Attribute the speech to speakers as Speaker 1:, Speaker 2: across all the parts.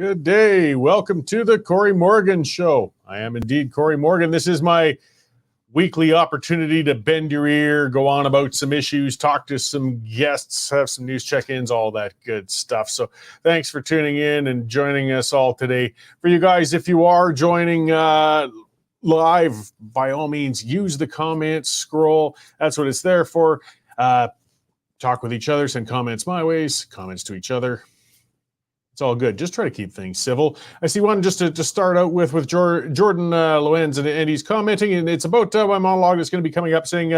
Speaker 1: Good day. Welcome to the Cory Morgan Show. I am indeed Cory Morgan. This is my weekly opportunity to bend your ear, go on about some issues, talk to some guests, have some news check-ins, all that good stuff. So thanks for tuning in and joining us all today. For you guys, if you are joining live, by all means, use the comments, scroll. That's what it's there for. Talk with each other, send comments my ways, comments to each other. It's all good. Just try to keep things civil. I see one just to start out with Jordan Loenz, and he's commenting, and it's about my monologue that's going to be coming up, saying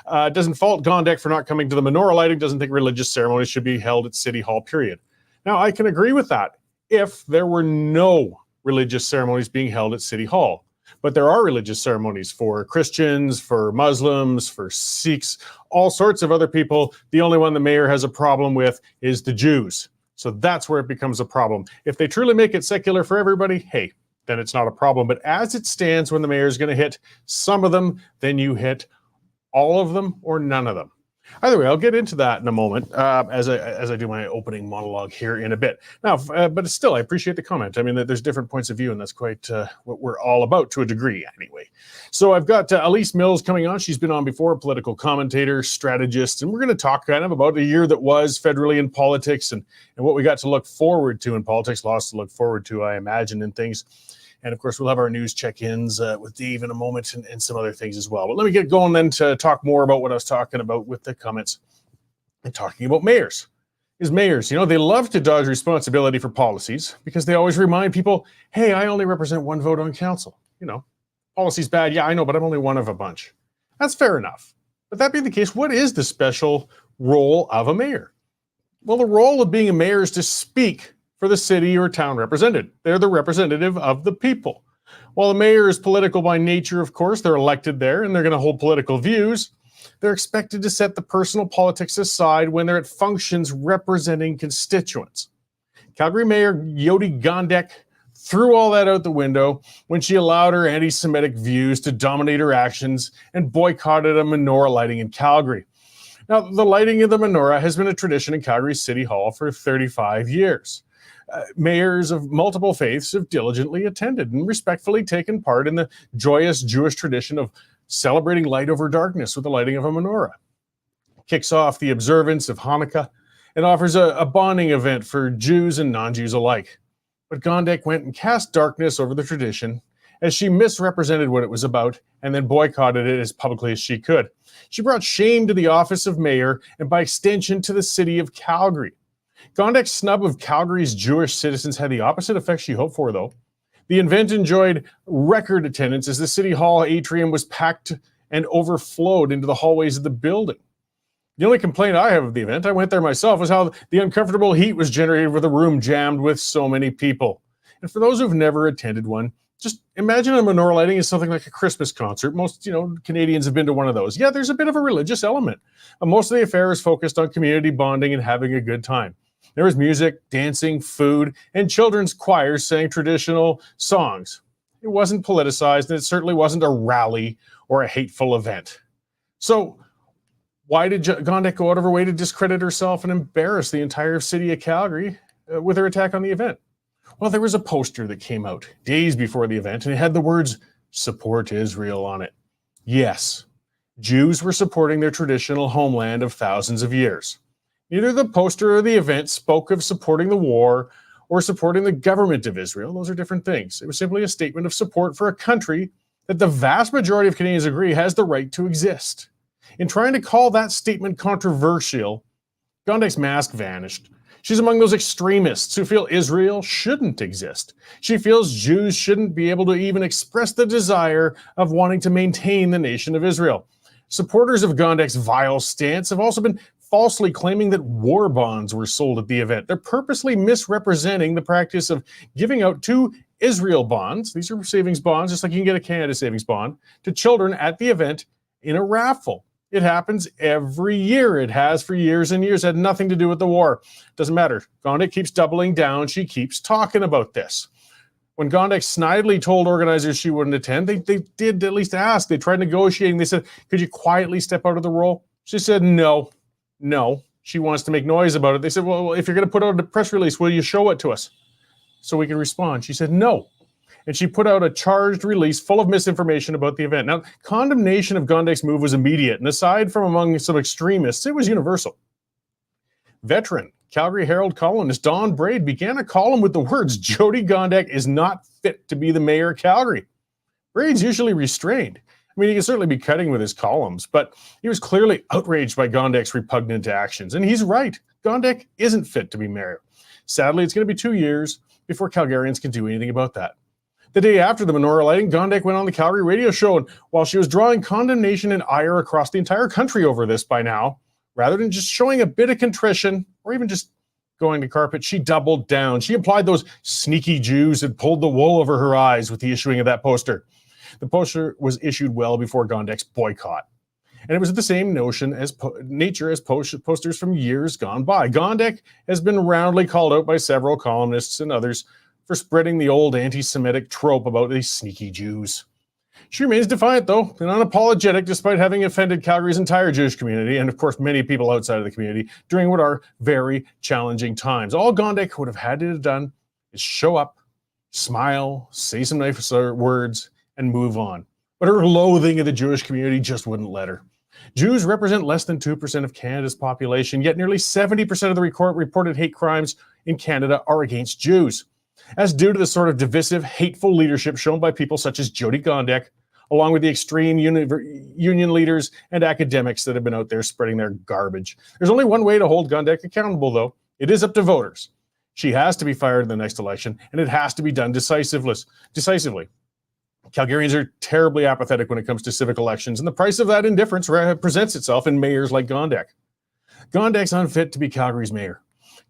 Speaker 1: doesn't fault Gondek for not coming to the menorah lighting, doesn't think religious ceremonies should be held at City Hall, period. Now, I can agree with that if there were no religious ceremonies being held at City Hall. But there are religious ceremonies for Christians, for Muslims, for Sikhs, all sorts of other people. The only one the mayor has a problem with is the Jews. So that's where it becomes a problem. If they truly make it secular for everybody, hey, then it's not a problem. But as it stands, when the mayor is going to hit some of them, then you hit all of them or none of them. Either way, I'll get into that in a moment as I do my opening monologue here in a bit. Now, but still, I appreciate the comment. I mean, there's different points of view, and that's quite what we're all about to a degree anyway. So I've got Alise Mills coming on. She's been on before, a political commentator, strategist, and we're going to talk kind of about a year that was federally in politics and what we got to look forward to in politics, lots to look forward to, I imagine, and things. And of course, we'll have our news check-ins with Dave in a moment and some other things as well. But let me get going then to talk more about what I was talking about with the comments and talking about mayors. Because mayors, they love to dodge responsibility for policies because they always remind people, hey, I only represent one vote on council. Policy's bad. Yeah, I know, but I'm only one of a bunch. That's fair enough. But that being the case, what is the special role of a mayor? Well, the role of being a mayor is to speak for the city or town represented. They're the representative of the people. While the mayor is political by nature, of course, they're elected there and they're going to hold political views. They're expected to set the personal politics aside when they're at functions representing constituents. Calgary Mayor Jyoti Gondek threw all that out the window when she allowed her anti-Semitic views to dominate her actions and boycotted a menorah lighting in Calgary. Now, the lighting of the menorah has been a tradition in Calgary City Hall for 35 years. Mayors of multiple faiths have diligently attended and respectfully taken part in the joyous Jewish tradition of celebrating light over darkness with the lighting of a menorah. It kicks off the observance of Hanukkah and offers a bonding event for Jews and non-Jews alike. But Gondek went and cast darkness over the tradition as she misrepresented what it was about and then boycotted it as publicly as she could. She brought shame to the office of mayor and by extension to the city of Calgary. Gondek's snub of Calgary's Jewish citizens had the opposite effect she hoped for, though. The event enjoyed record attendance as the City Hall atrium was packed and overflowed into the hallways of the building. The only complaint I have of the event, I went there myself, was how the uncomfortable heat was generated with a room jammed with so many people. And for those who've never attended one, just imagine a menorah lighting is something like a Christmas concert. Most, Canadians have been to one of those. Yeah, there's a bit of a religious element. Most of the affair is focused on community bonding and having a good time. There was music, dancing, food, and children's choirs sang traditional songs. It wasn't politicized, and it certainly wasn't a rally or a hateful event. So why did Gondek go out of her way to discredit herself and embarrass the entire city of Calgary with her attack on the event? Well, there was a poster that came out days before the event, and it had the words, "Support Israel" on it. Yes, Jews were supporting their traditional homeland of thousands of years. Neither the poster or the event spoke of supporting the war or supporting the government of Israel. Those are different things. It was simply a statement of support for a country that the vast majority of Canadians agree has the right to exist. In trying to call that statement controversial, Gondek's mask vanished. She's among those extremists who feel Israel shouldn't exist. She feels Jews shouldn't be able to even express the desire of wanting to maintain the nation of Israel. Supporters of Gondek's vile stance have also been falsely claiming that war bonds were sold at the event. They're purposely misrepresenting the practice of giving out 2 Israel bonds, these are savings bonds, just like you can get a Canada savings bond, to children at the event in a raffle. It happens every year. It has for years and years. It had nothing to do with the war. Doesn't matter. Gondek keeps doubling down. She keeps talking about this. When Gondek snidely told organizers she wouldn't attend, they did at least ask. They tried negotiating. They said, could you quietly step out of the role? She said, no. She wants to make noise about it. They said, well, if you're going to put out a press release, will you show it to us? so we can respond? She said, no. And she put out a charged release full of misinformation about the event. Now, condemnation of Gondek's move was immediate, and aside from among some extremists, it was universal. Veteran Calgary Herald columnist Don Braid began a column with the words, Jyoti Gondek is not fit to be the mayor of Calgary. Braid's usually restrained. I mean, he can certainly be cutting with his columns, but he was clearly outraged by Gondek's repugnant actions. And he's right. Gondek isn't fit to be mayor. Sadly, it's going to be 2 years before Calgarians can do anything about that. The day after the menorah lighting, Gondek went on the Calgary radio show, and while she was drawing condemnation and ire across the entire country over this by now, rather than just showing a bit of contrition or even just going to carpet, she doubled down. She implied those sneaky Jews had pulled the wool over her eyes with the issuing of that poster. The poster was issued well before Gondek's boycott. And it was the same nature as posters from years gone by. Gondek has been roundly called out by several columnists and others for spreading the old anti-Semitic trope about these sneaky Jews. She remains defiant, though, and unapologetic, despite having offended Calgary's entire Jewish community, and of course many people outside of the community, during what are very challenging times. All Gondek would have had to have done is show up, smile, say some nice words, and move on. But her loathing of the Jewish community just wouldn't let her. Jews represent less than 2% of Canada's population, yet nearly 70% of the reported hate crimes in Canada are against Jews. That's due to the sort of divisive, hateful leadership shown by people such as Jyoti Gondek, along with the extreme union leaders and academics that have been out there spreading their garbage. There's only one way to hold Gondek accountable, though. It is up to voters. She has to be fired in the next election, and it has to be done decisively. Calgarians are terribly apathetic when it comes to civic elections, and the price of that indifference presents itself in mayors like Gondek. Gondek's unfit to be Calgary's mayor.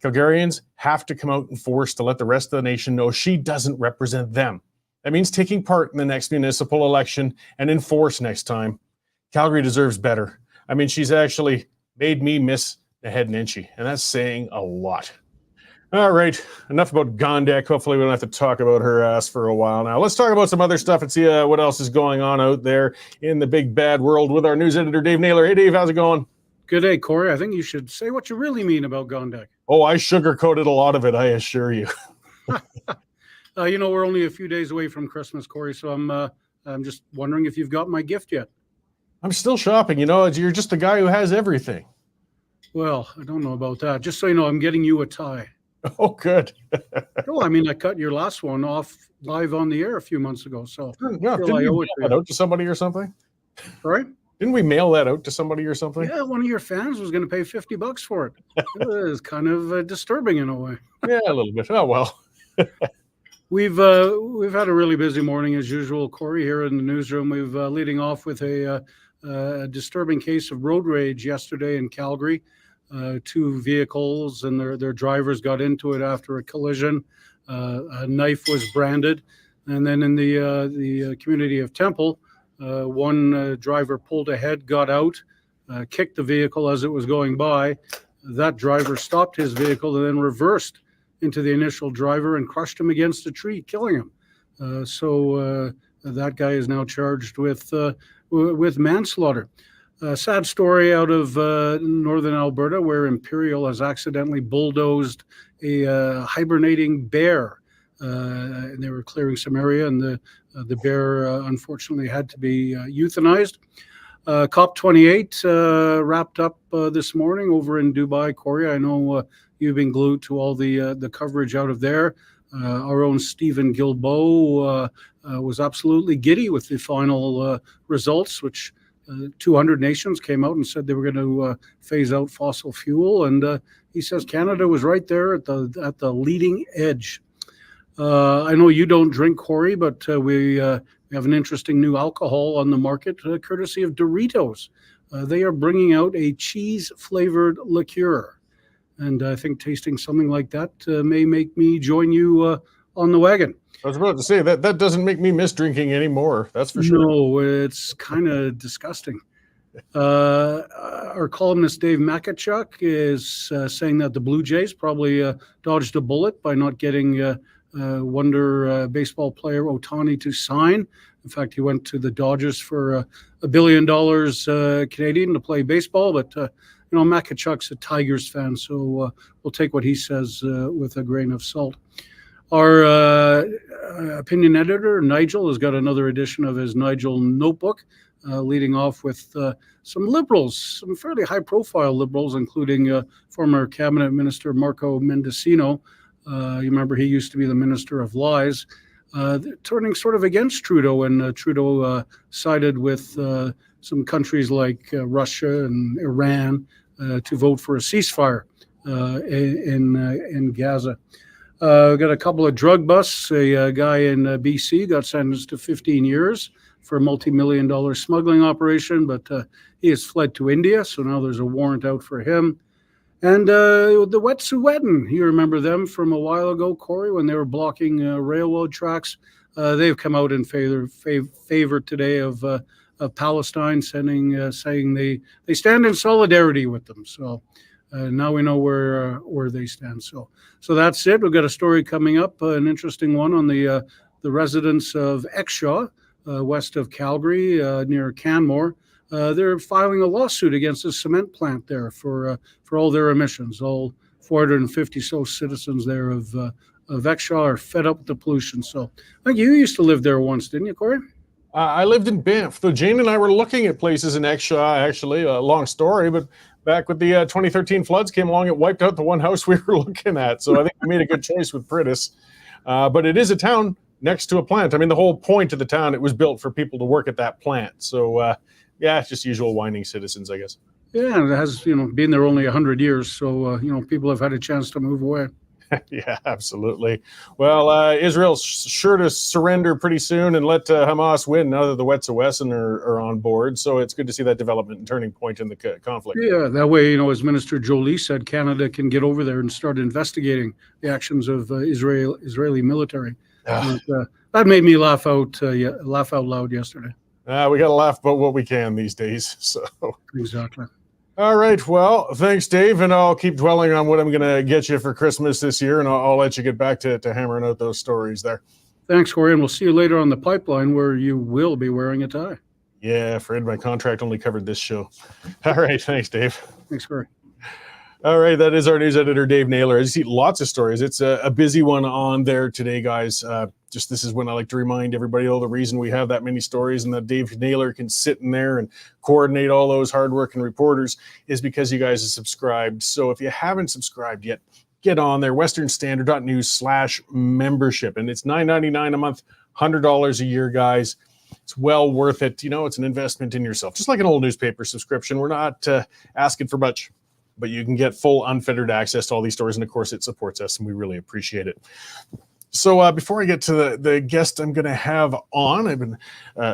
Speaker 1: Calgarians have to come out in force to let the rest of the nation know she doesn't represent them. That means taking part in the next municipal election and in force next time. Calgary deserves better. I mean, she's actually made me miss the head Ninchi, and that's saying a lot. All right, enough about Gondek. Hopefully we don't have to talk about her ass for a while now. Let's talk about some other stuff and see what else is going on out there in the big bad world with our news editor, Dave Naylor. Hey, Dave, how's it going?
Speaker 2: Good day, Cory. I think you should say what you really mean about Gondek.
Speaker 1: Oh, I sugarcoated a lot of it, I assure you.
Speaker 2: We're only a few days away from Christmas, Cory, so I'm just wondering if you've got my gift yet.
Speaker 1: I'm still shopping. You're just the guy who has everything.
Speaker 2: Well, I don't know about that. Just so you know, I'm getting you a tie.
Speaker 1: Oh, good.
Speaker 2: No, I mean, I cut your last one off live on the air a few months ago. So
Speaker 1: yeah, didn't we mail that out to somebody or something?
Speaker 2: Right?
Speaker 1: Didn't we mail that out to somebody or something?
Speaker 2: Yeah, one of your fans was going to pay $50 for it. It was kind of disturbing in a way.
Speaker 1: Yeah, a little bit. Oh, well.
Speaker 2: We've had a really busy morning as usual, Cory, here in the newsroom. We've leading off with a disturbing case of road rage yesterday in Calgary. 2 vehicles and their drivers got into it after a collision. A knife was branded, and then in the community of Temple, one driver pulled ahead, got out, kicked the vehicle as it was going by. That driver stopped his vehicle and then reversed into the initial driver and crushed him against a tree, killing him. So that guy is now charged with manslaughter. A sad story out of northern Alberta, where Imperial has accidentally bulldozed a hibernating bear. And they were clearing some area, and the bear unfortunately had to be euthanized. COP28 wrapped up this morning over in Dubai. Cory, I know you've been glued to all the coverage out of there. Our own Stephen Guilbeault was absolutely giddy with the final results, which 200 nations came out and said they were going to phase out fossil fuel, and he says Canada was right there at the leading edge. I know you don't drink, Cory, but we have an interesting new alcohol on the market, courtesy of Doritos. They are bringing out a cheese-flavored liqueur, and I think tasting something like that may make me join you on the wagon.
Speaker 1: I was about to say that doesn't make me miss drinking anymore. That's for sure.
Speaker 2: No, it's kind of disgusting. Our columnist Dave Makachuk is saying that the Blue Jays probably dodged a bullet by not getting wonder baseball player Ohtani to sign. In fact, he went to the Dodgers for $1 billion Canadian to play baseball. But Makachuk's a Tigers fan, so we'll take what he says with a grain of salt. Our opinion editor, Nigel, has got another edition of his Nigel Notebook, leading off with some Liberals, some fairly high-profile Liberals, including former Cabinet Minister Marco Mendicino. You remember he used to be the Minister of Lies, turning sort of against Trudeau, and Trudeau sided with some countries like Russia and Iran to vote for a ceasefire in Gaza. Got a couple of drug busts. A guy in BC got sentenced to 15 years for a multi-million-dollar smuggling operation, but he has fled to India, so now there's a warrant out for him. And the Wet'suwet'en, you remember them from a while ago, Cory, when they were blocking railroad tracks. They've come out in favor today of Palestine, saying they stand in solidarity with them. So now we know where they stand. So that's it. We've got a story coming up, an interesting one on the residents of Exshaw, west of Calgary, near Canmore. They're filing a lawsuit against the cement plant there for all their emissions. All 450 so citizens there of Exshaw are fed up with the pollution. So I think you used to live there once, didn't you, Cory?
Speaker 1: I lived in Banff. So Jane and I were looking at places in Exshaw, actually. A long story, but back with the 2013 floods came along, it wiped out the one house we were looking at. So I think we made a good choice with Pritis. But it is a town next to a plant. I mean, the whole point of the town, it was built for people to work at that plant. So, yeah, it's just usual whining citizens, I guess.
Speaker 2: Yeah, it has, been there only 100 years. So, people have had a chance to move away.
Speaker 1: Yeah, absolutely. Well, Israel's sure to surrender pretty soon and let Hamas win now that the Wet'suwet'en are on board. So it's good to see that development and turning point in the conflict.
Speaker 2: Yeah, that way, as Minister Jolie said, Canada can get over there and start investigating the actions of Israeli military. That made me laugh out loud yesterday.
Speaker 1: We got to laugh about what we can these days. So
Speaker 2: exactly.
Speaker 1: All right. Well, thanks, Dave. And I'll keep dwelling on what I'm going to get you for Christmas this year. And I'll let you get back to hammering out those stories there.
Speaker 2: Thanks, Cory. And we'll see you later on the pipeline where you will be wearing a tie.
Speaker 1: Yeah, Fred, my contract only covered this show. All right. Thanks, Dave.
Speaker 2: Thanks, Cory.
Speaker 1: All right. That is our news editor, Dave Naylor. I see lots of stories. It's a busy one on there today, guys. Just this is when I like to remind everybody, the reason we have that many stories and that Dave Naylor can sit in there and coordinate all those hardworking reporters is because you guys are subscribed. So if you haven't subscribed yet, get on there, westernstandard.news/membership. And it's $9.99 a month, $100 a year, guys. It's well worth it. It's an investment in yourself, just like an old newspaper subscription. We're not asking for much, but you can get full unfettered access to all these stories. And of course, it supports us and we really appreciate it. So before I get to the guest I'm going to have on, I've been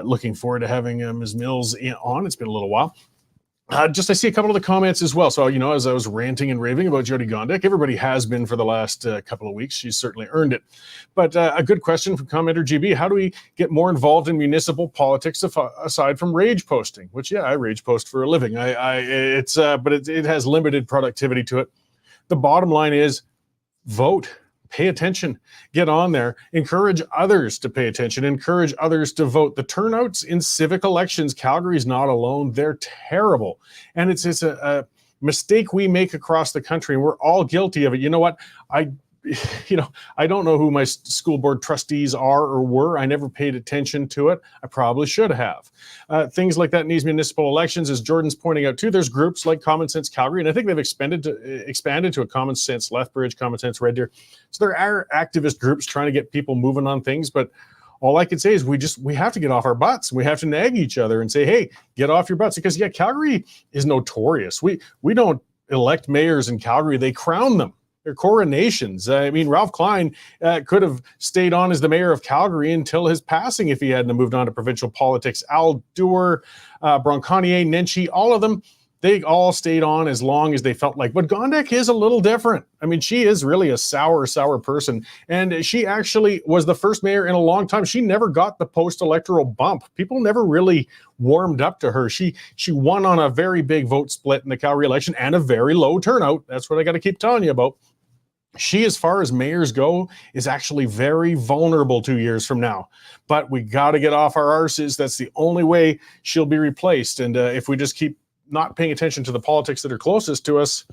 Speaker 1: looking forward to having Ms. Mills on. It's been a little while. I see a couple of the comments as well. So, as I was ranting and raving about Jyoti Gondek, everybody has been for the last couple of weeks. She's certainly earned it. But a good question from commenter GB, how do we get more involved in municipal politics aside from rage posting? Which, I rage post for a living. It has limited productivity to it. The bottom line is vote. Pay attention, get on there, encourage others to pay attention, encourage others to vote. The turnouts in civic elections, Calgary's not alone. They're terrible. And it's a mistake we make across the country, and we're all guilty of it. You know what? I don't know who my school board trustees are or were. I never paid attention to it. I probably should have. Things like that in these municipal elections, as Jordan's pointing out too, there's groups like Common Sense Calgary, and I think they've expanded to a Common Sense Lethbridge, Common Sense Red Deer. So there are activist groups trying to get people moving on things, but all I can say is we have to get off our butts. We have to nag each other and say, hey, get off your butts. Because Calgary is notorious. We don't elect mayors in Calgary, they crown them. They're coronations. I mean, Ralph Klein could have stayed on as the mayor of Calgary until his passing if he hadn't moved on to provincial politics. Al Dewar, Bronconier, Nenshi, all of them, they all stayed on as long as they felt like. But Gondek is a little different. I mean, she is really a sour person. And she actually was the first mayor in a long time. She never got the post-electoral bump. People never really warmed up to her. She won on a very big vote split in the Calgary election and a very low turnout. That's what I got to keep telling you about. She, as far as mayors go, is actually very vulnerable 2 years from now. But we got to get off our arses. That's the only way she'll be replaced. And if we just keep not paying attention to the politics that are closest to us,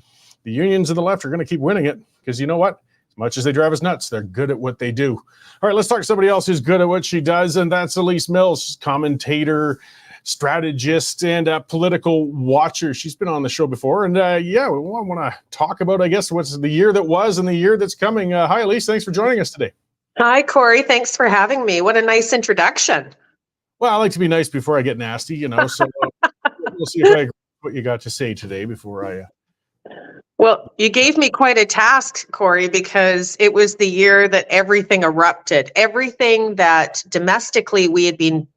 Speaker 1: the unions of the left are going to keep winning it. Because you know what? As much as they drive us nuts, they're good at what they do. All right, let's talk to somebody else who's good at what she does, and that's Alise Mills, commentator, strategist, and a political watcher. She's been on the show before, and we want to talk about, I guess, what's the year that was and the year that's coming. Hi, Alise. Thanks for joining us today.
Speaker 3: Hi, Cory. Thanks for having me. What a nice introduction.
Speaker 1: Well, I like to be nice before I get nasty, so we'll see if I agree with what you got to say today before I...
Speaker 3: Well, you gave me quite a task, Cory, because it was the year that everything erupted. Everything that domestically we had been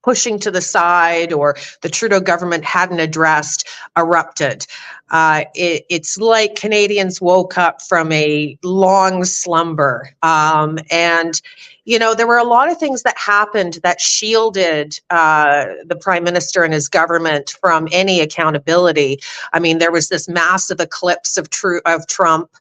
Speaker 3: pushing to the side or the Trudeau government hadn't addressed erupted. It's like Canadians woke up from a long slumber. And, you know, there were a lot of things that happened that shielded the Prime Minister and his government from any accountability. I mean, there was this massive eclipse of Trump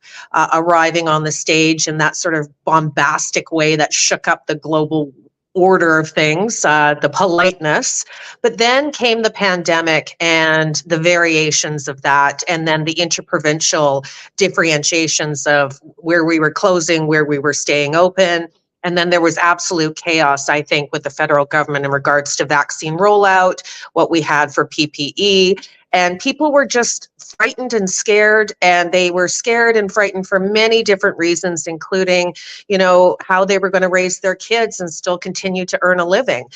Speaker 3: arriving on the stage in that sort of bombastic way that shook up the global order of things, the politeness. But then came the pandemic and the variations of that, and then the interprovincial differentiations of where we were closing, where we were staying open. And then there was absolute chaos, I think, with the federal government in regards to vaccine rollout, what we had for PPE. And people were just frightened and scared, and they were scared and frightened for many different reasons, including, you know, how they were going to raise their kids and still continue to earn a living.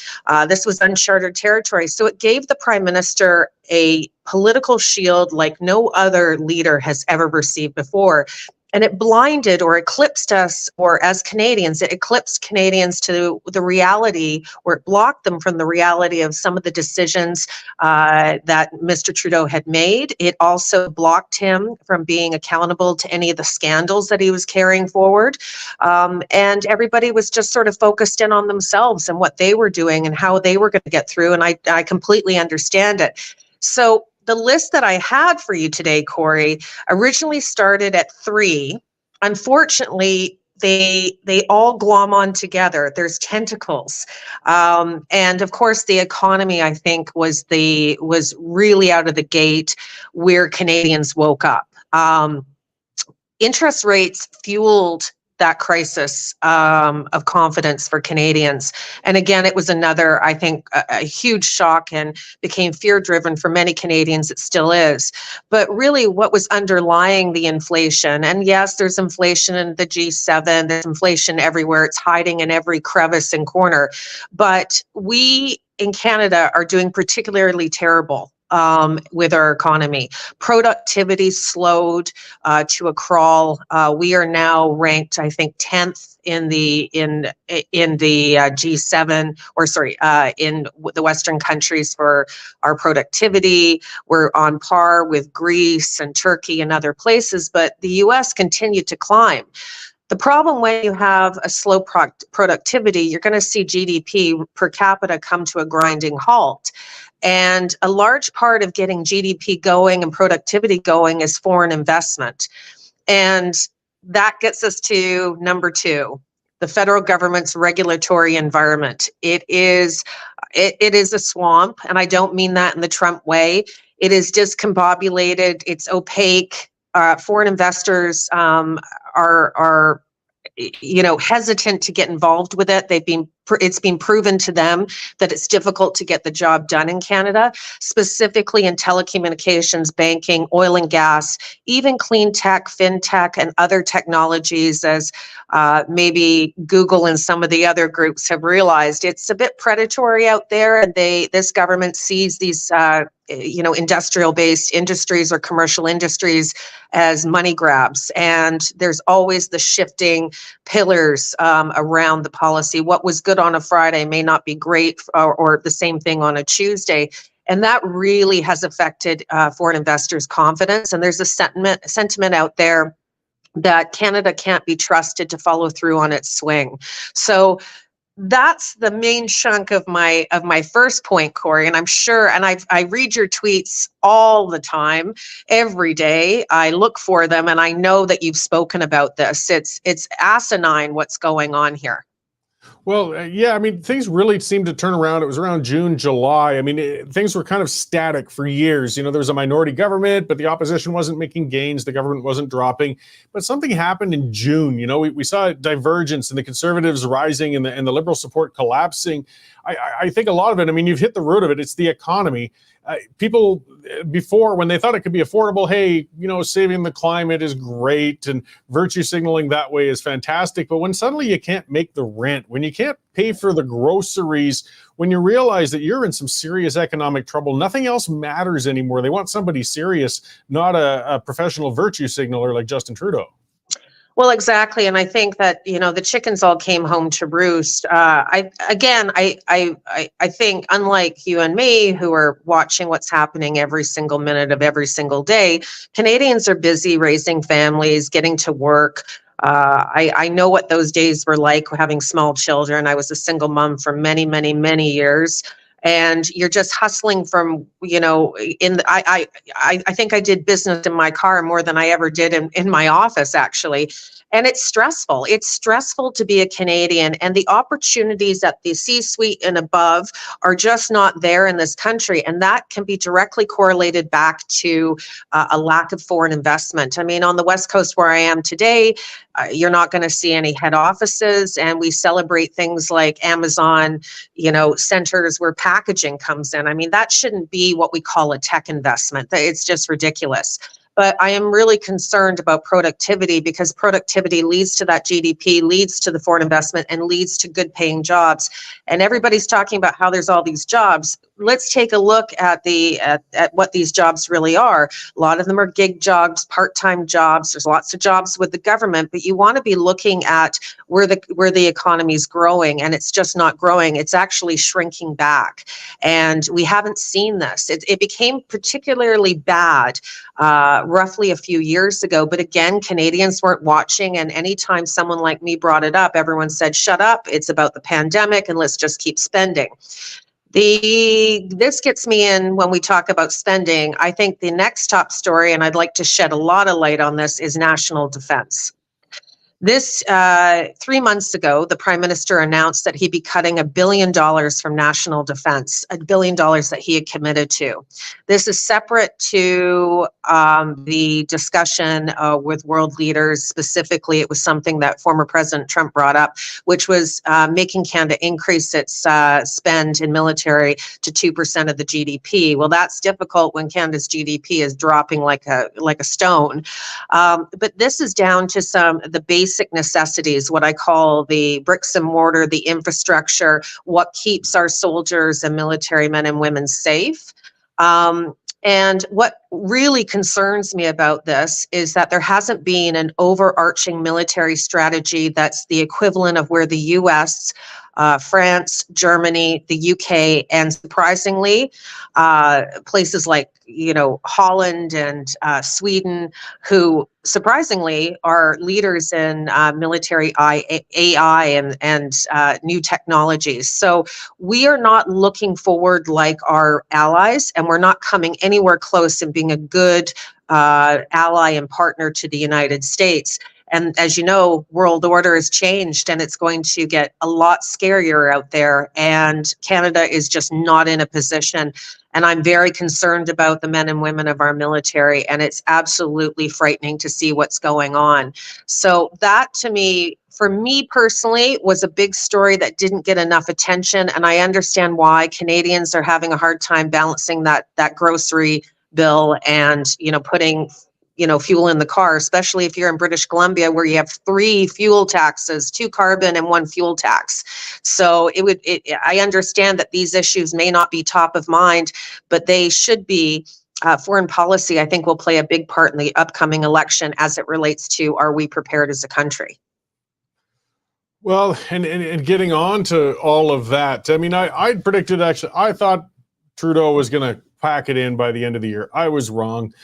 Speaker 3: This was uncharted territory. So it gave the Prime Minister a political shield like no other leader has ever received before. And it blinded or eclipsed us, or as Canadians, it eclipsed Canadians to the reality, or it blocked them from the reality of some of the decisions that Mr. Trudeau had made. It also blocked him from being accountable to any of the scandals that he was carrying forward. And everybody was just sort of focused in on themselves and what they were doing and how they were going to get through. And I completely understand it. So the list that I had for you today, Cory, originally started at 3. Unfortunately, they all glom on together. There's tentacles. And of course, the economy, I think, was really out of the gate where Canadians woke up. Interest rates fueled that crisis of confidence for Canadians. And again, it was another, I think, a huge shock and became fear-driven for many Canadians. It still is. But really what was underlying the inflation, and yes, there's inflation in the G7, there's inflation everywhere, it's hiding in every crevice and corner. But we in Canada are doing particularly terrible with our economy. Productivity slowed to a crawl. We are now ranked, I think, 10th in the G7, or sorry, in the Western countries for our productivity. We're on par with Greece and Turkey and other places, but the US continued to climb. The problem when you have a slow productivity, you're going to see GDP per capita come to a grinding halt. And a large part of getting GDP going and productivity going is foreign investment. And that gets us to number 2, the federal government's regulatory environment. It is a swamp, and I don't mean that in the Trump way. It is discombobulated, it's opaque. Foreign investors are hesitant to get involved with it. It's been proven to them that it's difficult to get the job done in Canada, specifically in telecommunications, banking, oil and gas, even clean tech, fintech, and other technologies, as maybe Google and some of the other groups have realized. It's a bit predatory out there, and this government sees these industrial-based industries or commercial industries as money grabs. And there's always the shifting pillars around the policy. What was good on a Friday may not be great, or the same thing on a Tuesday. And that really has affected foreign investors' confidence. And there's a sentiment out there that Canada can't be trusted to follow through on its swing. So that's the main chunk of my first point, Cory. And I'm sure, and I read your tweets all the time, every day. I look for them, and I know that you've spoken about this. It's asinine what's going on here.
Speaker 1: Well, yeah, I mean, things really seemed to turn around. It was around June, July. I mean, things were kind of static for years. You know, there was a minority government, but the opposition wasn't making gains. The government wasn't dropping. But something happened in June. You know, we saw a divergence and the Conservatives rising and the Liberal support collapsing. I think a lot of it, I mean, you've hit the root of it. It's the economy. People before, when they thought it could be affordable, hey, you know, saving the climate is great and virtue signaling that way is fantastic. But when suddenly you can't make the rent, when you can't pay for the groceries, when you realize that you're in some serious economic trouble, nothing else matters anymore. They want somebody serious, not a professional virtue signaler like Justin Trudeau.
Speaker 3: Well, exactly, and I think that, you know, the chickens all came home to roost. I think, unlike you and me, who are watching what's happening every single minute of every single day, Canadians are busy raising families, getting to work. I know what those days were like having small children. I was a single mom for many, many, many years. And you're just hustling from, you know, I think I did business in my car more than I ever did in my office, actually. And it's stressful. It's stressful to be a Canadian, and the opportunities at the C-suite and above are just not there in this country. And that can be directly correlated back to a lack of foreign investment. I mean, on the West Coast where I am today, you're not going to see any head offices, and we celebrate things like Amazon, you know, centers where packaging comes in. I mean, that shouldn't be what we call a tech investment. It's just ridiculous. But I am really concerned about productivity, because productivity leads to that GDP, leads to the foreign investment, and leads to good paying jobs. And everybody's talking about how there's all these jobs. Let's take a look at what these jobs really are. A lot of them are gig jobs, part-time jobs. There's lots of jobs with the government, but you want to be looking at where the economy is growing, and it's just not growing. It's actually shrinking back. And we haven't seen this. It became particularly bad roughly a few years ago. But again, Canadians weren't watching. And anytime someone like me brought it up, everyone said, shut up, it's about the pandemic and let's just keep spending. This gets me in when we talk about spending. I think the next top story, and I'd like to shed a lot of light on this, is national defense. This 3 months ago, the Prime Minister announced that he'd be cutting $1 billion from national defense, $1 billion that he had committed to. This is separate to the discussion with world leaders. Specifically, it was something that former President Trump brought up, which was making Canada increase its spend in military to 2% of the GDP. Well, that's difficult when Canada's GDP is dropping like a stone. But this is down to the basic necessities, what I call the bricks and mortar, the infrastructure, what keeps our soldiers and military men and women safe. And what really concerns me about this is that there hasn't been an overarching military strategy that's the equivalent of where the US, France, Germany, the UK, and surprisingly, places like, you know, Holland and Sweden, who surprisingly are leaders in military AI and new technologies. So we are not looking forward like our allies, and we're not coming anywhere close in being a good ally and partner to the United States. And as you know, world order has changed, and it's going to get a lot scarier out there. And Canada is just not in a position. And I'm very concerned about the men and women of our military. And it's absolutely frightening to see what's going on. So that, to me, for me personally, was a big story that didn't get enough attention. And I understand why Canadians are having a hard time balancing that grocery bill and, you know, putting fuel in the car, especially if you're in British Columbia, where you have 3 fuel taxes, 2 carbon and 1 fuel tax. So I understand that these issues may not be top of mind, but they should be. Foreign policy, I think, will play a big part in the upcoming election as it relates to, are we prepared as a country?
Speaker 1: Well, and getting on to all of that, I mean, I predicted, actually, I thought Trudeau was going to pack it in by the end of the year. I was wrong.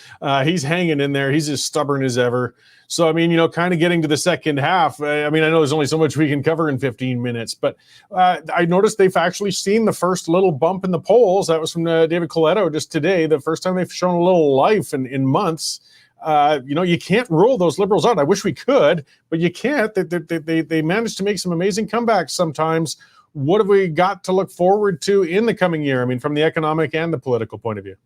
Speaker 1: He's hanging in there. He's as stubborn as ever. So, I mean, you know, kind of getting to the second half, I mean, I know there's only so much we can cover in 15 minutes, but I noticed they've actually seen the first little bump in the polls. That was from David Coletto just today, the first time they've shown a little life in months. You can't rule those Liberals out. I wish we could, but you can't. They manage to make some amazing comebacks sometimes. What have we got to look forward to in the coming year? I mean, from the economic and the political point of view.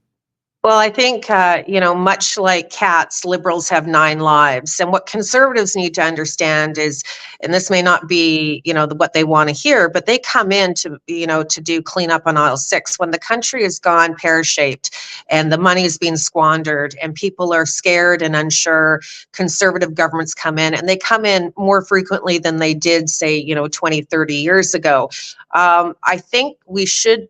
Speaker 3: Well, I think, much like cats, Liberals have 9 lives. And what Conservatives need to understand is, and this may not be, what they want to hear, but they come in to, to do cleanup on aisle 6 when the country has gone pear-shaped and the money is being squandered and people are scared and unsure. Conservative governments come in, and they come in more frequently than they did, say, 20, 30 years ago. I think we should.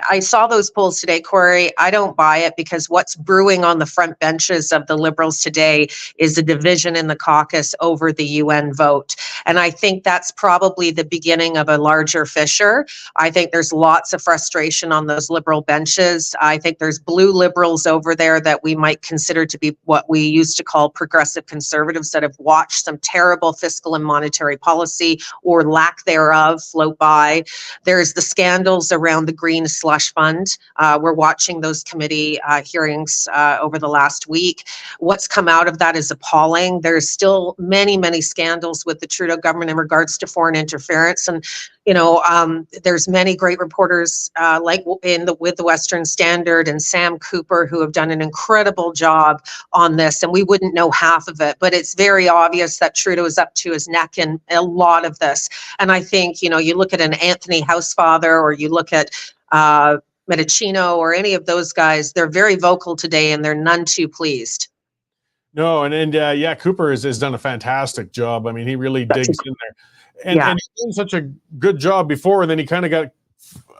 Speaker 3: I saw those polls today, Cory. I don't buy it, because what's brewing on the front benches of the Liberals today is a division in the caucus over the UN vote. And I think that's probably the beginning of a larger fissure. I think there's lots of frustration on those Liberal benches. I think there's blue Liberals over there that we might consider to be what we used to call progressive Conservatives, that have watched some terrible fiscal and monetary policy, or lack thereof, float by. There's the scandals around the Green Slush Fund. We're watching those committee hearings over the last week. What's come out of that is appalling. There's still many, many scandals with the Trudeau government in regards to foreign interference. And, there's many great reporters with the Western Standard and Sam Cooper, who have done an incredible job on this. And we wouldn't know half of it, but it's very obvious that Trudeau is up to his neck in a lot of this. And I think, you look at an Anthony Housefather, or you look at Medicino, or any of those guys, they're very vocal today, and they're none too pleased.
Speaker 1: No, and Cooper has done a fantastic job. I mean, he really digs in there. And he's done such a good job before, and then he kind of got,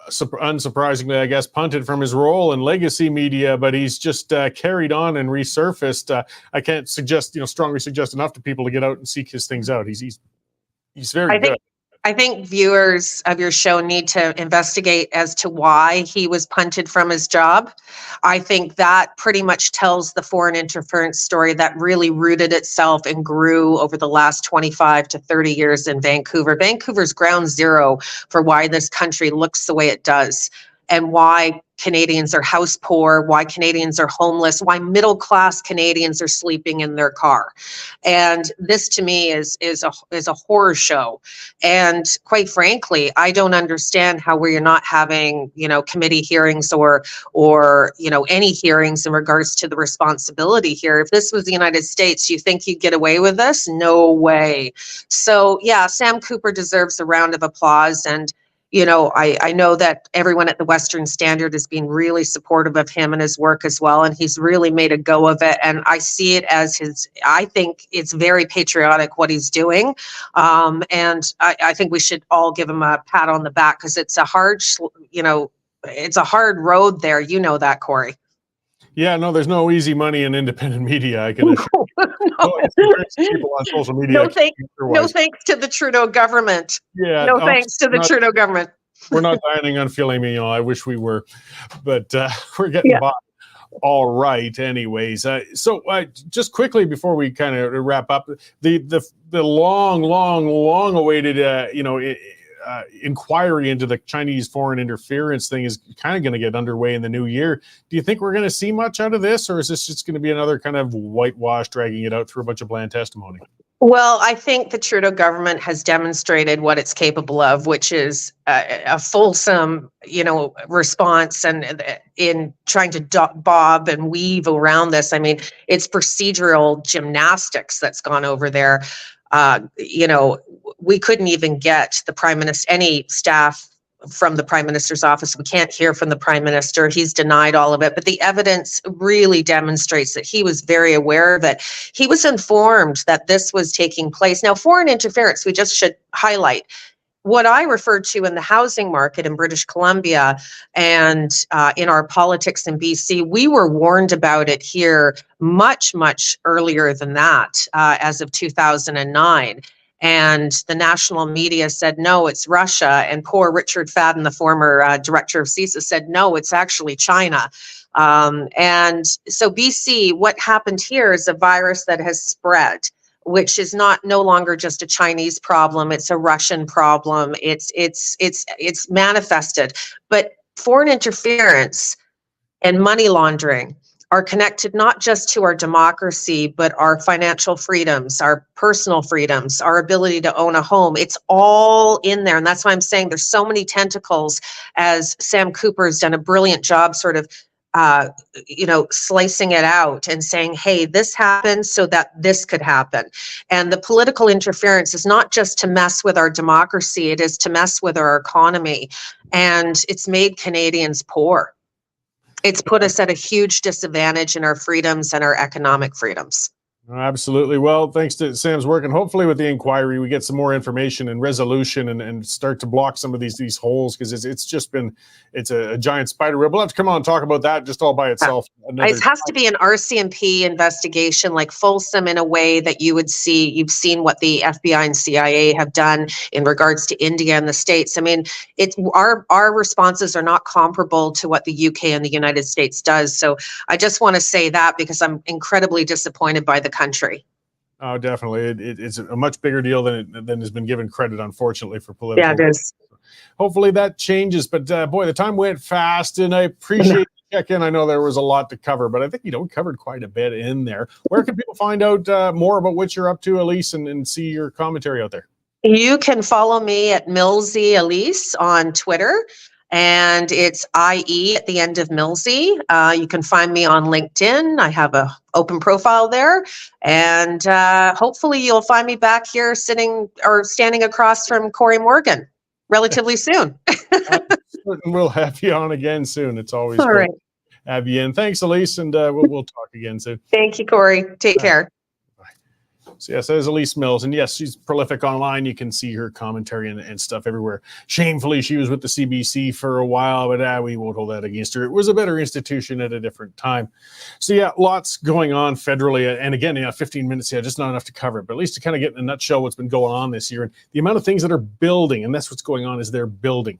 Speaker 1: unsurprisingly, I guess, punted from his role in legacy media, but he's just carried on and resurfaced. I can't strongly suggest enough to people to get out and seek his things out. He's very good.
Speaker 3: I think viewers of your show need to investigate as to why he was punted from his job. I think that pretty much tells the foreign interference story that really rooted itself and grew over the last 25 to 30 years in Vancouver. Vancouver's ground zero for why this country looks the way it does, and why Canadians are house poor, why Canadians are homeless, why middle-class Canadians are sleeping in their car. And this, to me, is a horror show. And quite frankly, I don't understand how we're not having, committee hearings or any hearings in regards to the responsibility here. If this was the United States, you think you'd get away with this? No way. So yeah, Sam Cooper deserves a round of applause. And I know that everyone at the Western Standard has been really supportive of him and his work as well, and he's really made a go of it. And I see it as I think it's very patriotic what he's doing. And I think we should all give him a pat on the back, because it's a hard, it's a hard road there. You know that, Cory.
Speaker 1: Yeah, no, there's no easy money in independent media, I can assure you. People on social media.
Speaker 3: No thanks to the Trudeau government.
Speaker 1: Yeah,
Speaker 3: no thanks to the Trudeau government.
Speaker 1: We're not dining on filet mignon. I wish we were, but we're getting by all right anyways. So just quickly before we kind of wrap up, the long awaited inquiry into the Chinese foreign interference thing is kind of going to get underway in the new year. Do you think we're going to see much out of this, or is this just going to be another kind of whitewash, dragging it out through a bunch of bland testimony?
Speaker 3: Well, I think the Trudeau government has demonstrated what it's capable of, which is a fulsome, response, and in trying to bob and weave around this. I mean, it's procedural gymnastics that's gone over there. We couldn't even get the Prime Minister, any staff from the Prime Minister's office. We can't hear from the Prime Minister. He's denied all of it. But the evidence really demonstrates that he was very aware of it. He was informed that this was taking place. Now, foreign interference, we just should highlight what I referred to in the housing market in British Columbia and in our politics in BC. We were warned about it here much, much earlier than that, as of 2009. And the national media said, no, it's Russia. And poor Richard Fadden, the former director of CISA, said, no, it's actually China. And so BC, what happened here is a virus that has spread, which is no longer just a Chinese problem. It's a Russian problem. It's manifested. But foreign interference and money laundering are connected not just to our democracy, but our financial freedoms, our personal freedoms, our ability to own a home. It's all in there. And that's why I'm saying there's so many tentacles, as Sam Cooper's done a brilliant job sort of slicing it out and saying, hey, this happened so that this could happen. And the political interference is not just to mess with our democracy, it is to mess with our economy. And it's made Canadians poor. It's put us at a huge disadvantage in our freedoms and our economic freedoms.
Speaker 1: Absolutely. Well, thanks to Sam's work, and hopefully with the inquiry, we get some more information and resolution and start to block some of these holes, because it's a giant spider web. We'll have to come on and talk about that just all by itself.
Speaker 3: It has to be an RCMP investigation, like fulsome, in a way that you've seen what the FBI and CIA have done in regards to India and the States. I mean, our responses are not comparable to what the UK and the United States does. So I just want to say that, because I'm incredibly disappointed by the country.
Speaker 1: Oh, definitely. It's a much bigger deal than has been given credit, unfortunately, for political.
Speaker 3: Yeah, it is.
Speaker 1: Hopefully that changes. But boy, the time went fast, and I appreciate the check-in. I know there was a lot to cover, but I think we covered quite a bit in there. Where can people find out more about what you're up to, Alise, and see your commentary out there? You
Speaker 3: can follow me at Millsy Alise on Twitter. And it's IE at the end of Millsy. You can find me on LinkedIn. I have an open profile there. And hopefully you'll find me back here standing across from Cory Morgan relatively soon.
Speaker 1: We'll have you on again soon. It's always
Speaker 3: all right.
Speaker 1: Have you in. Thanks, Alise, and we'll talk again soon.
Speaker 3: Thank you, Cory. Take care.
Speaker 1: So yes, that is Alise Mills, and yes, she's prolific online. You can see her commentary and stuff everywhere. Shamefully, she was with the CBC for a while, but we won't hold that against her. It was a better institution at a different time. So yeah, lots going on federally, and again, 15 minutes, just not enough to cover it, but at least to kind of get in a nutshell what's been going on this year, and the amount of things that are building, and that's what's going on, is they're building.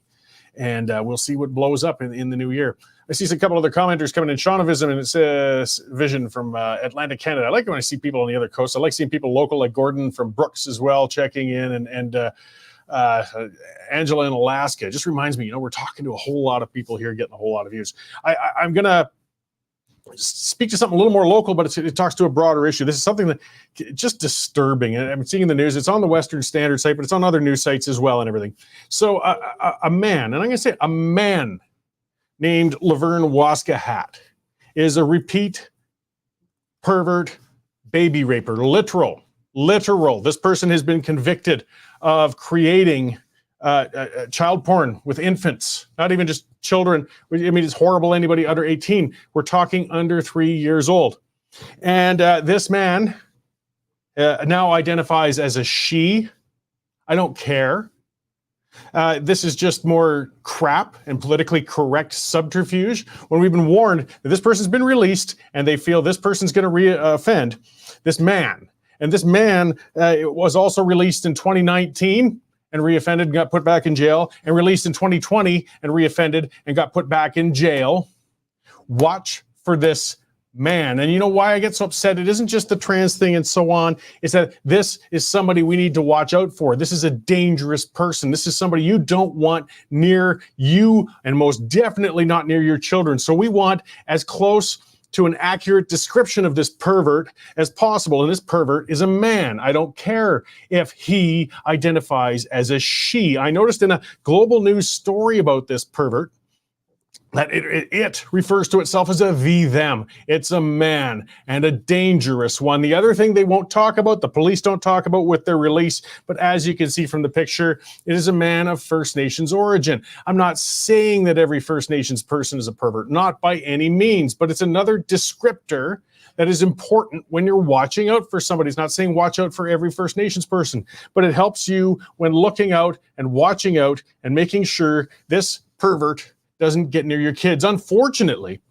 Speaker 1: And we'll see what blows up in the new year. I see a couple other commenters coming in. Shaunavism, and it says Vision from Atlantic, Canada. I like it when I see people on the other coast. I like seeing people local, like Gordon from Brooks as well, checking in, and Angela in Alaska. It just reminds me, we're talking to a whole lot of people here, getting a whole lot of views. I'm going to speak to something a little more local, but it talks to a broader issue. This is something that just disturbing. And I'm seeing in the news. It's on the Western Standard site, but it's on other news sites as well and everything. So a man, and I'm going to say a man named Laverne Waskahat is a repeat pervert baby raper. Literal. This person has been convicted of creating child porn with infants, not even just children. I mean, it's horrible. Anybody under 18. We're talking under 3 years old. And this man now identifies as a she. I don't care. This is just more crap and politically correct subterfuge when we've been warned that this person's been released and they feel this person's going to re-offend this man. And this man was also released in 2019 and reoffended and got put back in jail, and released in 2020 and reoffended and got put back in jail. Watch for this man. And you know why I get so upset? It isn't just the trans thing and so on. It's that this is somebody we need to watch out for. This is a dangerous person. This is somebody you don't want near you, and most definitely not near your children. So we want as close to an accurate description of this pervert as possible. And this pervert is a man. I don't care if he identifies as a she. I noticed in a global news story about this pervert that it refers to itself as a them. It's a man, and a dangerous one. The other thing they won't talk about, the police don't talk about with their release, but as you can see from the picture, it is a man of First Nations origin. I'm not saying that every First Nations person is a pervert, not by any means, but it's another descriptor that is important when you're watching out for somebody. It's not saying watch out for every First Nations person, but it helps you when looking out and watching out and making sure this pervert doesn't get near your kids. Unfortunately,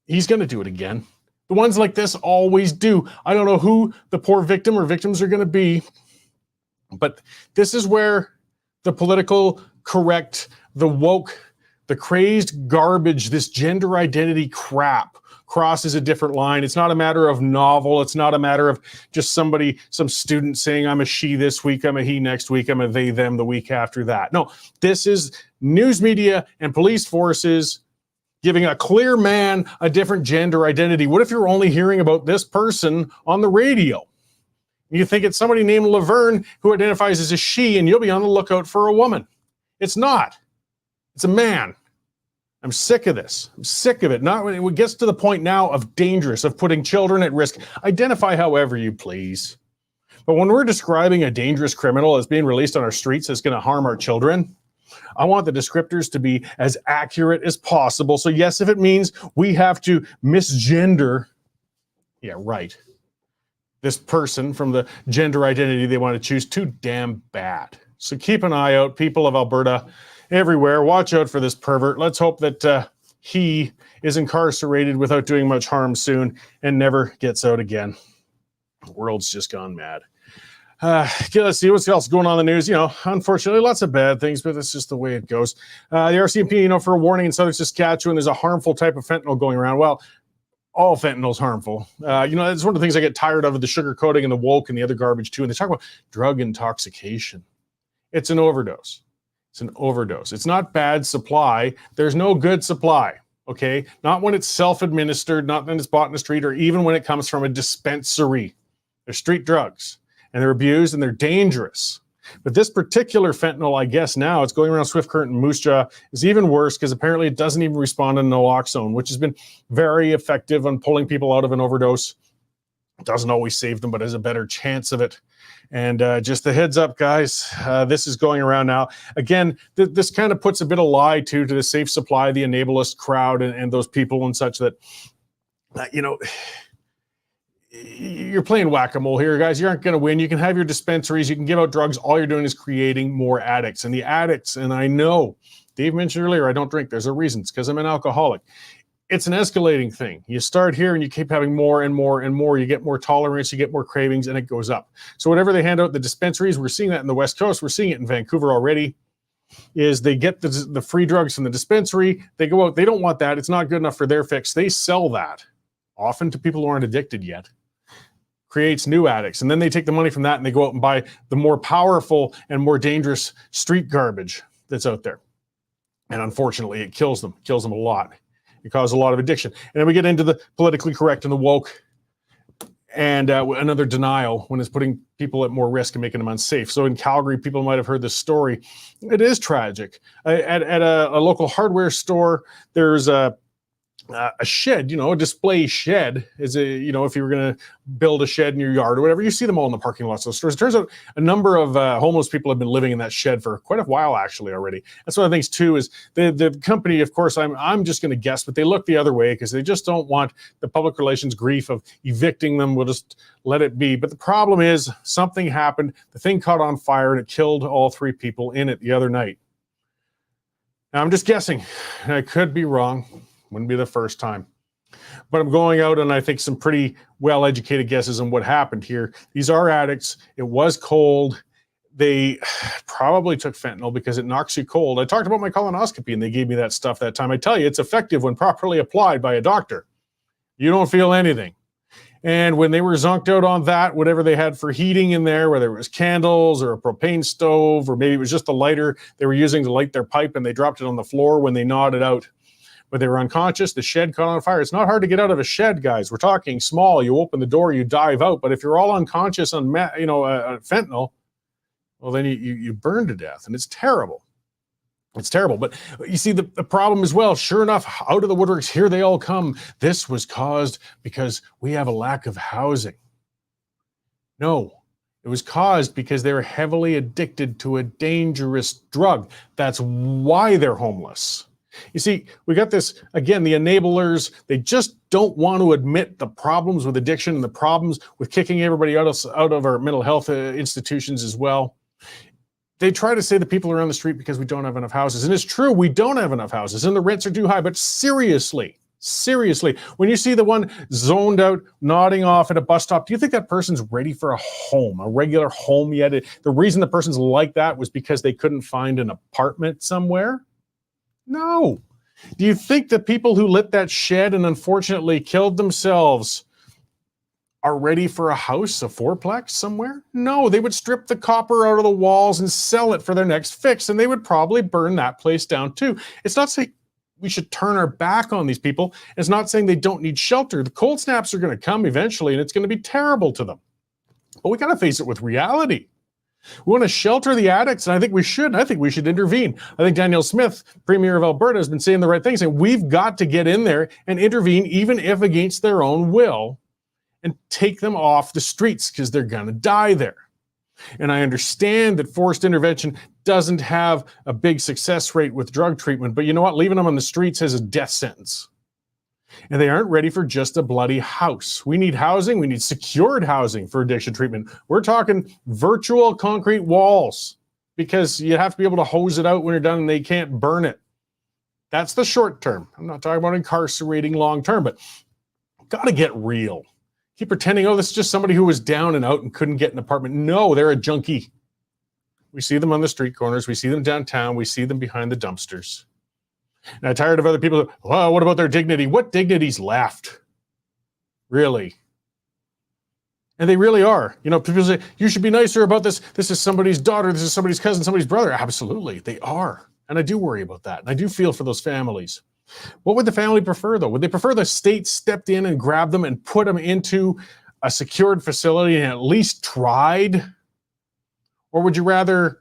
Speaker 1: he's going to do it again. The ones like this always do. I don't know who the poor victim or victims are going to be, but this is where the political correct, the woke, the crazed garbage, this gender identity crap crosses a different line. It's not a matter of novel. It's not a matter of just some student saying, I'm a she this week, I'm a he next week, I'm a they, them the week after that. No, this is news media and police forces giving a clear man a different gender identity. What if you're only hearing about this person on the radio? You think it's somebody named Laverne who identifies as a she, and you'll be on the lookout for a woman. It's not. It's a man. I'm sick of this. I'm sick of it. Not when it gets to the point now of dangerous, of putting children at risk. Identify however you please. But when we're describing a dangerous criminal as being released on our streets that's going to harm our children, I want the descriptors to be as accurate as possible. So yes, if it means we have to misgender, yeah, right, this person from the gender identity they want to choose, too damn bad. So keep an eye out, people of Alberta, everywhere. Watch out for this pervert. Let's hope that he is incarcerated without doing much harm soon and never gets out again. The world's just gone mad. Let's see what's else going on in the news. Unfortunately, lots of bad things, but that's just the way it goes. The RCMP, for a warning in southern Saskatchewan, there's a harmful type of fentanyl going around. Well, all fentanyl is harmful. It's one of the things I get tired of the sugar coating and the woke and the other garbage too. And they talk about drug intoxication. It's an overdose. It's an overdose. It's not bad supply. There's no good supply. Okay. Not when it's self-administered, not when it's bought in the street, or even when it comes from a dispensary. They're street drugs. And they're abused and they're dangerous. But this particular fentanyl, I guess now, it's going around Swift Current and Moose Jaw, is even worse because apparently it doesn't even respond to naloxone, which has been very effective on pulling people out of an overdose. It doesn't always save them, but has a better chance of it. And just a heads up, guys, this is going around now. Again, this kind of puts a bit of lie, too, to the safe supply, the enablist crowd and those people and such that, you're playing whack-a-mole here, guys. You aren't going to win. You can have your dispensaries. You can give out drugs. All you're doing is creating more addicts. And the addicts, and I know, Dave mentioned earlier, I don't drink. There's a reason. It's because I'm an alcoholic. It's an escalating thing. You start here and you keep having more and more and more. You get more tolerance, you get more cravings, and it goes up. So whatever they hand out the dispensaries, we're seeing that in the West Coast. We're seeing it in Vancouver already, is they get the free drugs from the dispensary. They go out. They don't want that. It's not good enough for their fix. They sell that, often to people who aren't addicted yet. Creates new addicts. And then they take the money from that and they go out and buy the more powerful and more dangerous street garbage that's out there. And unfortunately, it kills them a lot. It causes a lot of addiction. And then we get into the politically correct and the woke and another denial when it's putting people at more risk and making them unsafe. So in Calgary, people might have heard this story. It is tragic. At a local hardware store, there's a shed, a display shed is if you were going to build a shed in your yard or whatever, you see them all in the parking lots of stores. It turns out a number of homeless people have been living in that shed for quite a while actually already. That's one of the things too, is the company, of course, I'm just going to guess, but they look the other way because they just don't want the public relations grief of evicting them. We'll just let it be. But the problem is something happened. The thing caught on fire and it killed all three people in it the other night. Now I'm just guessing. I could be wrong. Wouldn't be the first time. But I'm going out and I think some pretty well-educated guesses on what happened here. These are addicts. It was cold. They probably took fentanyl because it knocks you cold. I talked about my colonoscopy and they gave me that stuff that time. I tell you, it's effective when properly applied by a doctor. You don't feel anything. And when they were zonked out on that, whatever they had for heating in there, whether it was candles or a propane stove, or maybe it was just a lighter they were using to light their pipe and they dropped it on the floor when they nodded out. But they were unconscious. The shed caught on fire. It's not hard to get out of a shed, guys. We're talking small. You open the door, you dive out. But if you're all unconscious on fentanyl, well, then you burn to death, and it's terrible. It's terrible. But you see the problem as well. Sure enough, out of the woodworks, here they all come. This was caused because we have a lack of housing. No, it was caused because they were heavily addicted to a dangerous drug. That's why they're homeless. You see, we got this, again, the enablers, they just don't want to admit the problems with addiction and the problems with kicking everybody out of our mental health institutions as well. They try to say the people are on the street because we don't have enough houses. And it's true, we don't have enough houses and the rents are too high. But seriously, when you see the one zoned out, nodding off at a bus stop, do you think that person's ready for a home, a regular home yet? The reason the person's like that was because they couldn't find an apartment somewhere? No. Do you think the people who lit that shed and unfortunately killed themselves are ready for a house, a fourplex somewhere? No, they would strip the copper out of the walls and sell it for their next fix, and they would probably burn that place down too. It's not we should turn our back on these people. It's not saying they don't need shelter. The cold snaps are going to come eventually, and it's going to be terrible to them. But we got to face it with reality. We want to shelter the addicts, and I think we should. I think we should intervene. I think Danielle Smith, Premier of Alberta, has been saying the right thing, saying we've got to get in there and intervene, even if against their own will, and take them off the streets because they're going to die there. And I understand that forced intervention doesn't have a big success rate with drug treatment, but you know what? Leaving them on the streets has a death sentence. And they aren't ready for just a bloody house. We need housing. We need secured housing for addiction treatment. We're talking virtual concrete walls because you have to be able to hose it out when you're done and they can't burn it. That's the short term. I'm not talking about incarcerating long term, but got to get real. Keep pretending, oh, this is just somebody who was down and out and couldn't get an apartment. No, they're a junkie. We see them on the street corners. We see them downtown. We see them behind the dumpsters. And I'm tired of other people. Oh, what about their dignity? What dignity's left? Really? And they really are. You know, people say, you should be nicer about this. This is somebody's daughter. This is somebody's cousin, somebody's brother. Absolutely, they are. And I do worry about that. And I do feel for those families. What would the family prefer, though? Would they prefer the state stepped in and grabbed them and put them into a secured facility and at least tried? Or would you rather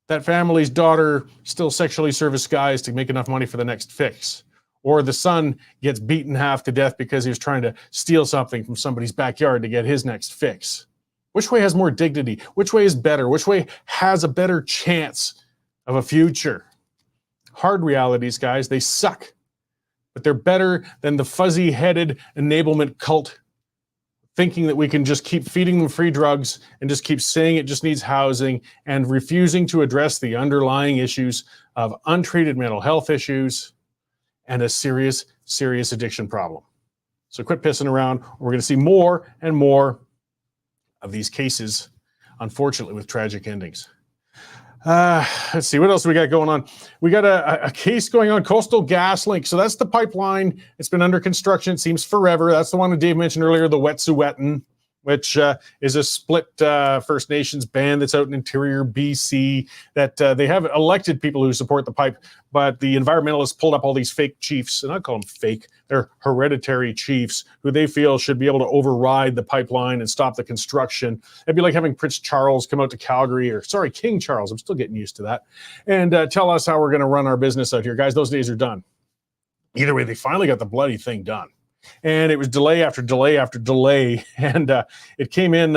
Speaker 1: that family's daughter still sexually service guys to make enough money for the next fix? Or the son gets beaten half to death because he was trying to steal something from somebody's backyard to get his next fix? Which way has more dignity? Which way is better? Which way has a better chance of a future? Hard realities, guys, they suck. But they're better than the fuzzy-headed enablement cult thinking that we can just keep feeding them free drugs and just keep saying it just needs housing and refusing to address the underlying issues of untreated mental health issues and a serious, serious addiction problem. So quit pissing around. We're going to see more and more of these cases, unfortunately, with tragic endings. Let's see, what else we got going on? We got a case going on, Coastal Gaslink. So that's the pipeline. It's been under construction. It seems forever. That's the one that Dave mentioned earlier, the Wet'suwet'en, which is a split First Nations band that's out in interior BC, that they have elected people who support the pipe, but the environmentalists pulled up all these fake chiefs, and I call them fake. They're hereditary chiefs who they feel should be able to override the pipeline and stop the construction. It'd be like having Prince Charles come out to Calgary, King Charles, I'm still getting used to that, and tell us how we're going to run our business out here. Guys, those days are done. Either way, they finally got the bloody thing done. And it was delay after delay after delay. And it came in,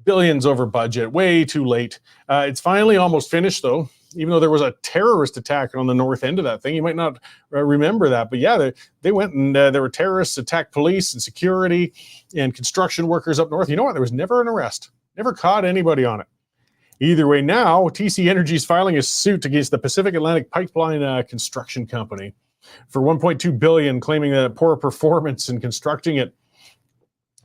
Speaker 1: billions over budget, way too late. It's finally almost finished, though, even though there was a terrorist attack on the north end of that thing. You might not remember that. But yeah, they went and there were terrorists, attacked police and security and construction workers up north. You know what? There was never an arrest. Never caught anybody on it. Either way, now TC Energy is filing a suit against the Pacific Atlantic Pipeline Construction Company for $1.2 billion, claiming that poor performance in constructing it.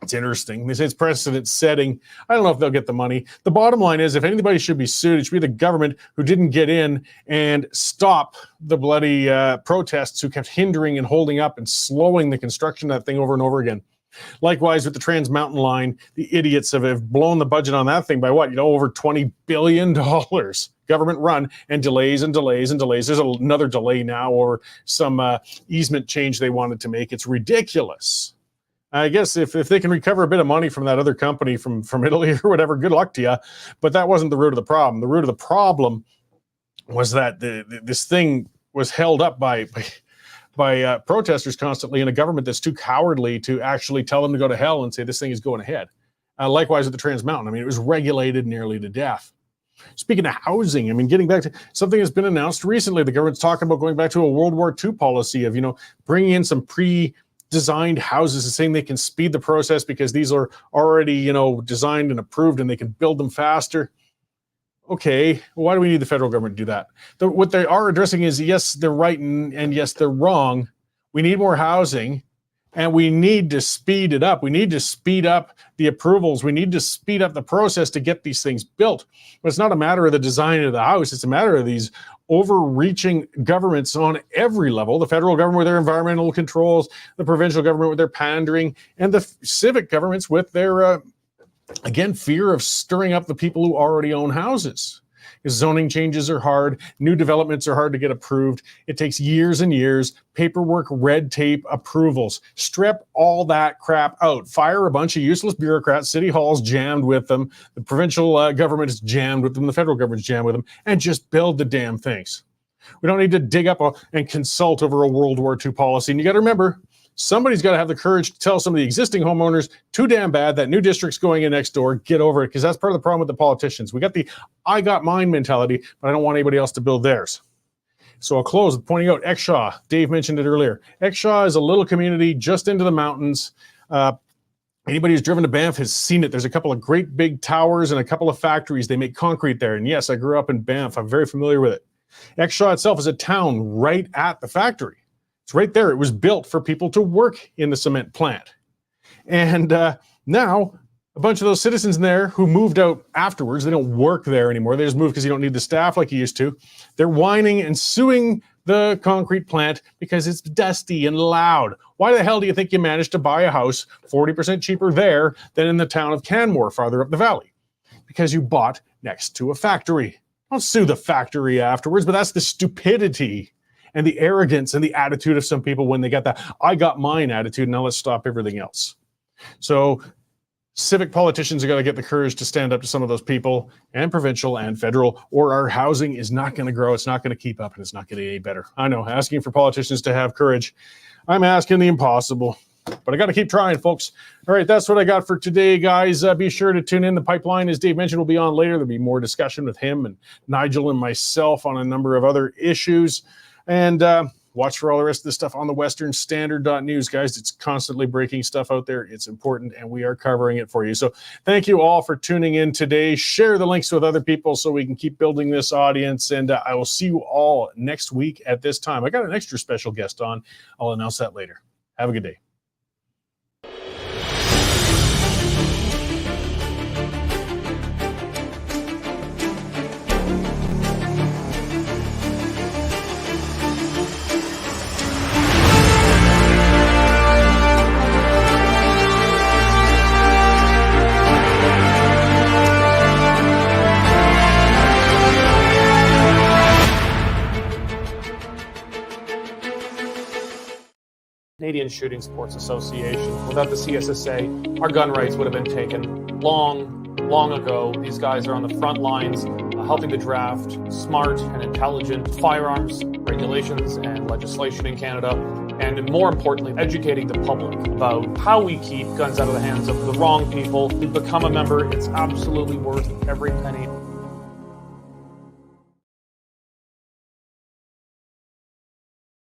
Speaker 1: It's interesting. They say it's precedent setting. I don't know if they'll get the money. The bottom line is, if anybody should be sued, it should be the government, who didn't get in and stop the bloody protests, who kept hindering and holding up and slowing the construction of that thing over and over again. Likewise with the Trans Mountain Line, the idiots have blown the budget on that thing by what? Over $20 billion. Government run, and delays and delays and delays. There's another delay now, or some easement change they wanted to make. It's ridiculous. I guess if they can recover a bit of money from that other company from Italy or whatever, good luck to you. But that wasn't the root of the problem. The root of the problem was that this thing was held up by protesters constantly, in a government that's too cowardly to actually tell them to go to hell and say this thing is going ahead. Likewise with the Trans Mountain. I mean, it was regulated nearly to death. Speaking of housing, I mean, getting back to something that's been announced recently, the government's talking about going back to a World War II policy of, bringing in some pre-designed houses and saying they can speed the process because these are already, designed and approved and they can build them faster. Okay, why do we need the federal government to do that? What they are addressing is, yes, they're right and yes, they're wrong. We need more housing. And we need to speed it up. We need to speed up the approvals. We need to speed up the process to get these things built. But it's not a matter of the design of the house. It's a matter of these overreaching governments on every level. The federal government with their environmental controls, the provincial government with their pandering, and the civic governments with their, fear of stirring up the people who already own houses. Zoning changes are hard. New developments are hard to get approved. It takes years and years, paperwork, red tape, approvals. Strip all that crap out. Fire a bunch of useless bureaucrats. City Hall's jammed with them. The provincial government is jammed with them. The federal government's jammed with them. And just build the damn things. We don't need to dig up and consult over a World War II policy. And you got to remember, somebody's got to have the courage to tell some of the existing homeowners, too damn bad, that new district's going in next door, get over it, because that's part of the problem with the politicians. We got the I got mine mentality, but I don't want anybody else to build theirs. So I'll close with pointing out Exshaw. Dave mentioned it earlier. Exshaw is a little community just into the mountains. Anybody who's driven to Banff has seen it. There's a couple of great big towers and a couple of factories. They make concrete there. And yes, I grew up in Banff. I'm very familiar with it. Exshaw itself is a town right at the factory. It's right there. It was built for people to work in the cement plant. And now a bunch of those citizens in there who moved out afterwards, they don't work there anymore. They just moved because you don't need the staff like you used to. They're whining and suing the concrete plant because it's dusty and loud. Why the hell do you think you managed to buy a house 40% cheaper there than in the town of Canmore, farther up the valley? Because you bought next to a factory. Don't sue the factory afterwards, but that's the stupidity and the arrogance and the attitude of some people when they got that I got mine attitude, now let's stop everything else. So civic politicians are going to get the courage to stand up to some of those people, and provincial and federal, or our housing is not going to grow, it's not going to keep up, and it's not going to get any better. I know, asking for politicians to have courage. I'm asking the impossible, but I got to keep trying, folks. All right, that's what I got for today, guys. Be sure to tune in. The Pipeline, as Dave mentioned, will be on later. There'll be more discussion with him and Nigel and myself on a number of other issues. And watch for all the rest of this stuff on the westernstandard.news, guys. It's constantly breaking stuff out there. It's important, and we are covering it for you. So thank you all for tuning in today. Share the links with other people so we can keep building this audience. And I will see you all next week at this time. I got an extra special guest on. I'll announce that later. Have a good day.
Speaker 4: Canadian Shooting Sports Association. Without the CSSA, our gun rights would have been taken long ago. These guys are on the front lines helping to draft smart and intelligent firearms regulations and legislation in Canada, and more importantly, educating the public about how we keep guns out of the hands of the wrong people. To become a member, it's absolutely worth every penny.